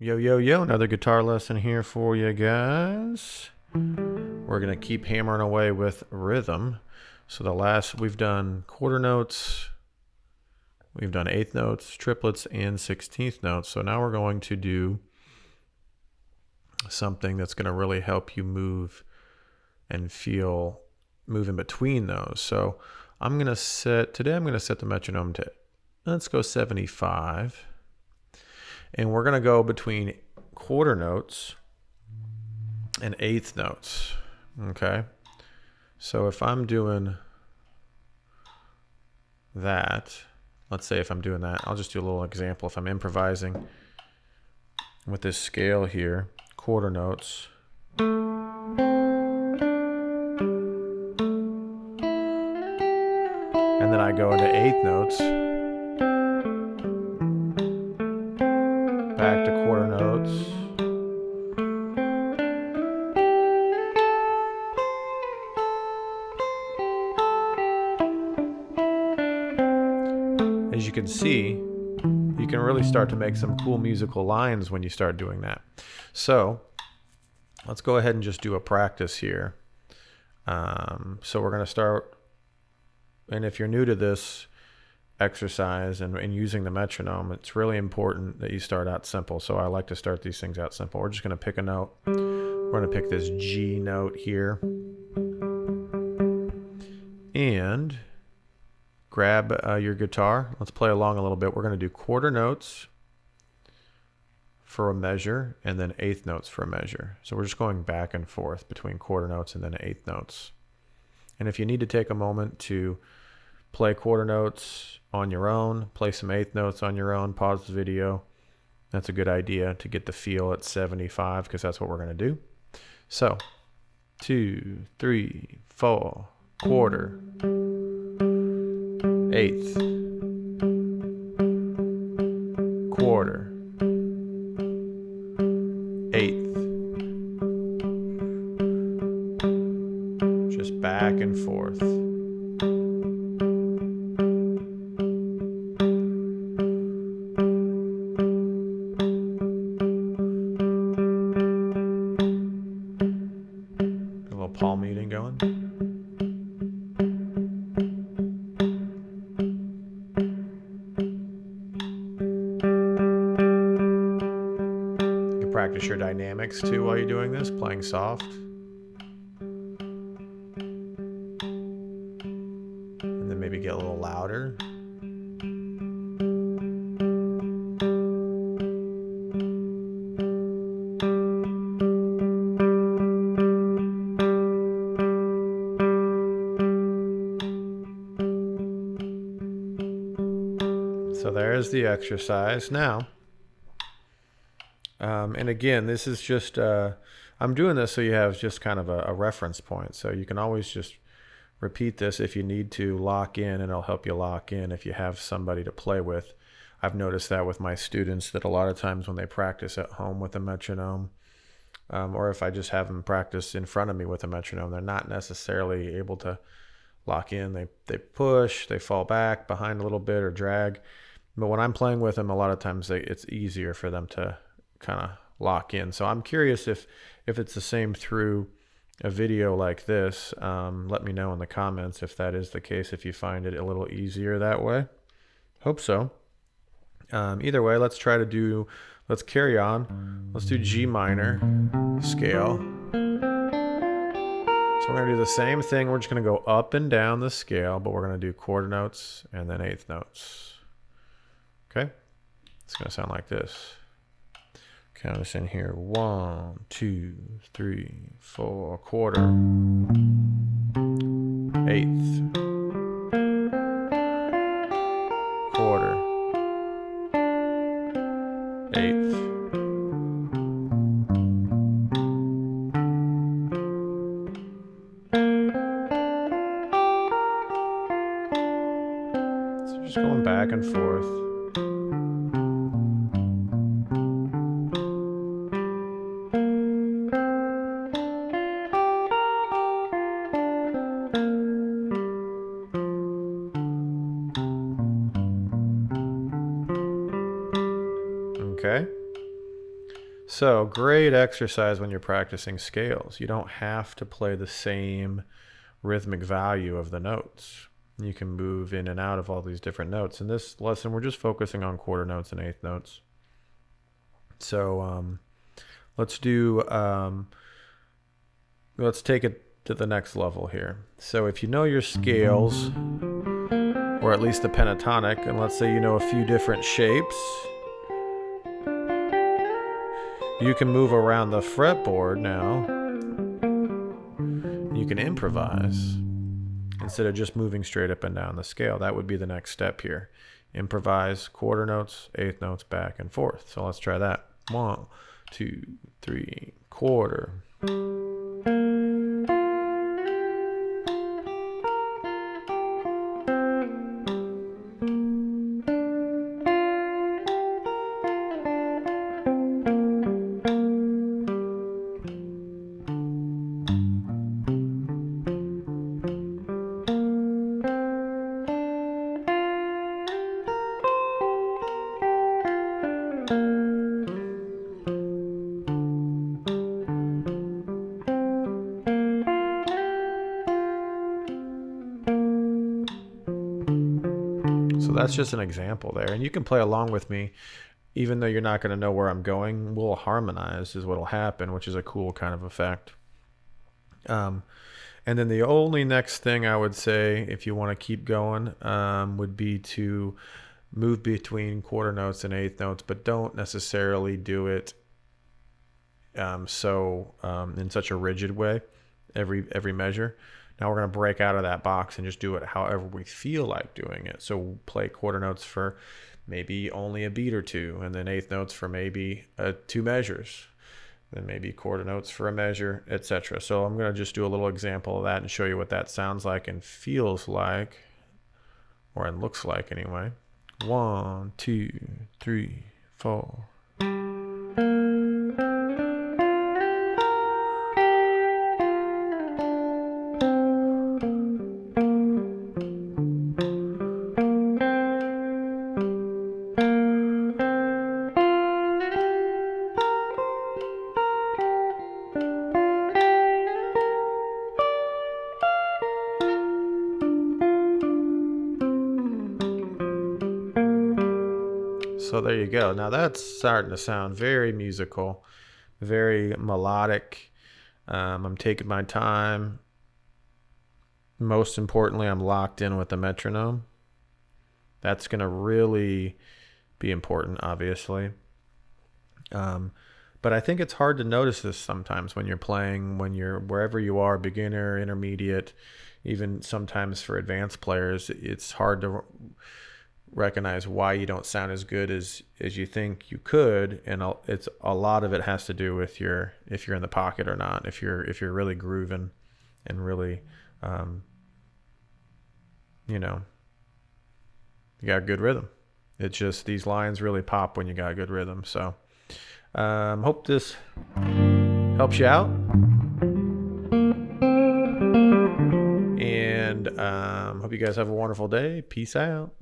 Yo, yo, yo, another guitar lesson here for you guys. We're going to keep hammering away with rhythm. So we've done quarter notes, we've done eighth notes, triplets, and 16th notes. So now we're going to do something that's going to really help you move and move in between those. So today I'm going to set the metronome to, let's go 75. And we're going to go between quarter notes and eighth notes. Okay. So if I'm doing that, let's say if I'm doing that, I'll just do a little example. If I'm improvising with this scale here, quarter notes. And then I go into eighth notes. Back to quarter notes. As you can see, you can really start to make some cool musical lines when you start doing that. So let's go ahead and just do a practice here. So we're going to start, and if you're new to this exercise and using the metronome, it's really important that you start out simple. So I like to start these things out simple. We're just going to pick a note. We're going to pick this G note here and grab your guitar. Let's play along a little bit. We're going to do quarter notes for a measure and then eighth notes for a measure. So we're just going back and forth between quarter notes and then eighth notes. And if you need to take a moment to play quarter notes on your own, play some eighth notes on your own, pause the video. That's a good idea to get the feel at 75 because that's what we're going to do. So 2, 3, 4, quarter, eighth, quarter, eighth, just back and forth. A little palm muting going. You can practice your dynamics too while you're doing this, playing soft. And then maybe get a little louder. So there's the exercise. Now, and again, this is just, I'm doing this so you have just kind of a reference point. So you can always just repeat this if you need to lock in, and it'll help you lock in if you have somebody to play with. I've noticed that with my students, that a lot of times when they practice at home with a metronome, or if I just have them practice in front of me with a metronome, they're not necessarily able to lock in. They push, they fall back behind a little bit or drag. But when I'm playing with them, a lot of times it's easier for them to kind of lock in. So I'm curious if it's the same through a video like this. Let me know in the comments if that is the case, if you find it a little easier that way. Hope so. Either way, let's carry on. Let's do G minor scale. So we're going to do the same thing. We're just going to go up and down the scale, but we're going to do quarter notes and then eighth notes. Okay? It's going to sound like this. Count us in here. 1, 2, 3, 4, quarter, eighth, quarter, eighth. So just going back and forth. So great exercise when you're practicing scales. You don't have to play the same rhythmic value of the notes. You can move in and out of all these different notes. In this lesson, we're just focusing on quarter notes and eighth notes. So let's take it to the next level here. So if you know your scales, or at least the pentatonic, and let's say you know a few different shapes, you can move around the fretboard now. You can improvise instead of just moving straight up and down the scale. That would be the next step here. Improvise quarter notes, eighth notes, back and forth. So let's try that. 1, 2, 3, quarter. So that's just an example there. And you can play along with me, even though you're not going to know where I'm going. We'll harmonize is what will happen, which is a cool kind of effect. And then the only next thing I would say, if you want to keep going, would be to move between quarter notes and eighth notes, but don't necessarily do it in such a rigid way every measure. Now we're going to break out of that box and just do it however we feel like doing it. So play quarter notes for maybe only a beat or two, and then eighth notes for maybe 2 measures, then maybe quarter notes for a measure, etc. So I'm going to just do a little example of that and show you what that sounds like and feels like, or it looks like anyway. 1, 2, 3, 4. So there you go. Now that's starting to sound very musical, very melodic. I'm taking my time. Most importantly, I'm locked in with the metronome. That's going to really be important, obviously. But I think it's hard to notice this sometimes when you're playing, when you're wherever you are, beginner, intermediate, even sometimes for advanced players, it's hard to recognize why you don't sound as good as you think you could, and it's a lot of it has to do with if you're in the pocket or not, if you're really grooving and really you got good rhythm. It's just these lines really pop when you got good rhythm. So hope this helps you out, and hope you guys have a wonderful day. Peace out.